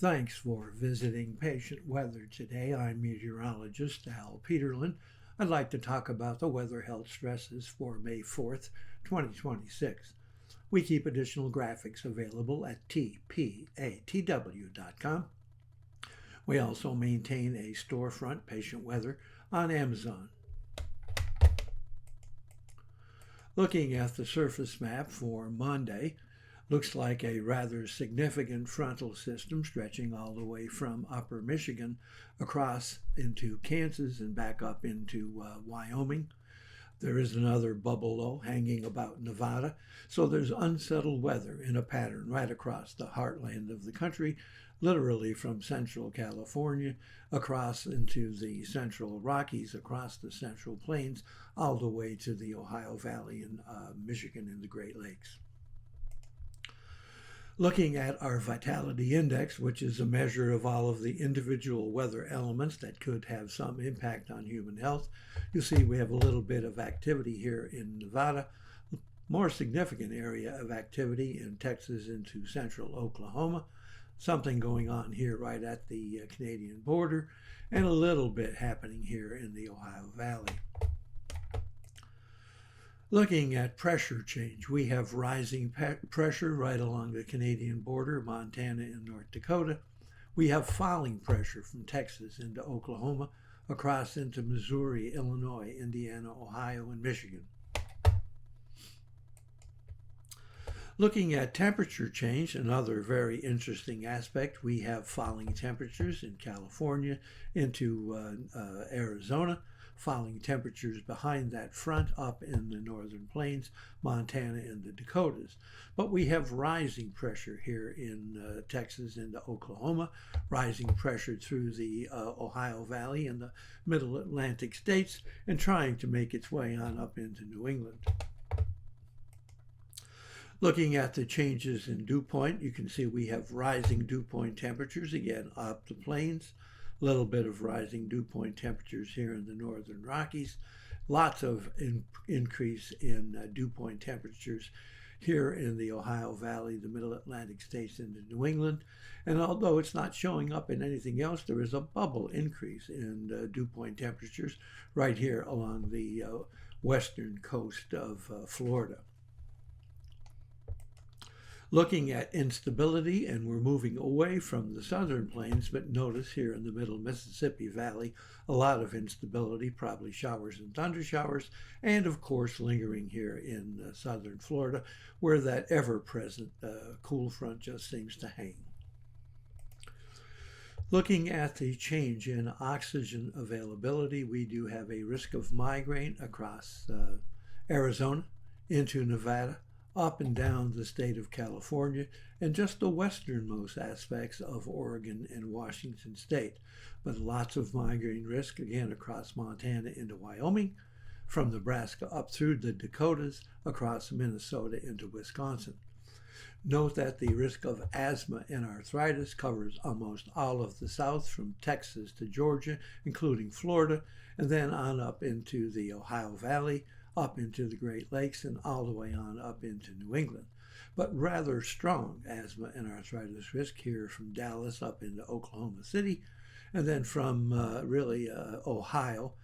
Thanks for visiting Patient Weather today. I'm meteorologist Al Peterlin. I'd like to talk about the weather health stresses for May 4th, 2026. We keep additional graphics available at tpatw.com. We also maintain a storefront, Patient Weather, on Amazon. Looking at the surface map for Monday, looks like a rather significant frontal system stretching all the way from upper Michigan across into Kansas and back up into Wyoming. There is another bubble low hanging about Nevada, so there's unsettled weather in a pattern right across the heartland of the country, literally from central California across into the central Rockies, across the central plains, all the way to the Ohio Valley and Michigan and the Great Lakes. Looking at our vitality index, which is a measure of all of the individual weather elements that could have some impact on human health, you see we have a little bit of activity here in Nevada, more significant area of activity in Texas into central Oklahoma, something going on here right at the Canadian border, and a little bit happening here in the Ohio Valley. Looking at pressure change, we have rising pressure right along the Canadian border, Montana and North Dakota. We have falling pressure from Texas into Oklahoma, across into Missouri, Illinois, Indiana, Ohio, and Michigan. Looking at temperature change, another very interesting aspect, we have falling temperatures in California into Arizona, falling temperatures behind that front up in the northern plains, Montana and the Dakotas. But we have rising pressure here in Texas into Oklahoma, rising pressure through the Ohio Valley and the middle Atlantic states, and trying to make its way on up into New England. Looking at the changes in dew point, you can see we have rising dew point temperatures, again, up the plains. A little bit of rising dew point temperatures here in the northern Rockies. Lots of increase in dew point temperatures here in the Ohio Valley, the middle Atlantic states into New England. And although it's not showing up in anything else, there is a bubble increase in dew point temperatures right here along the western coast of Florida. Looking at instability, and we're moving away from the southern plains, but notice here in the middle Mississippi Valley, a lot of instability, probably showers and thunder showers, and of course lingering here in southern Florida, where that ever-present cool front just seems to hang. Looking at the change in oxygen availability, we do have a risk of migraine across Arizona into Nevada, up and down the state of California, and just the westernmost aspects of Oregon and Washington state. But lots of migraine risk, again, across Montana into Wyoming, from Nebraska up through the Dakotas, across Minnesota into Wisconsin. Note that the risk of asthma and arthritis covers almost all of the South, from Texas to Georgia, including Florida, and then on up into the Ohio Valley, up into the Great Lakes, and all the way on up into New England. But rather strong asthma and arthritis risk here from Dallas up into Oklahoma City, and then from Ohio,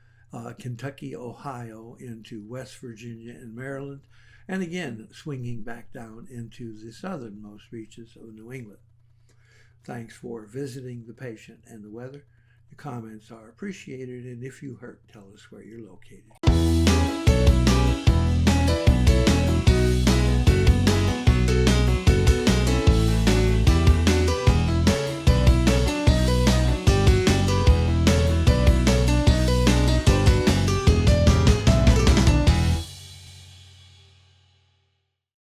Kentucky, Ohio, into West Virginia and Maryland, and again swinging back down into the southernmost reaches of New England. Thanks for visiting the patient and the weather. Your comments are appreciated, and if you hurt, tell us where you're located.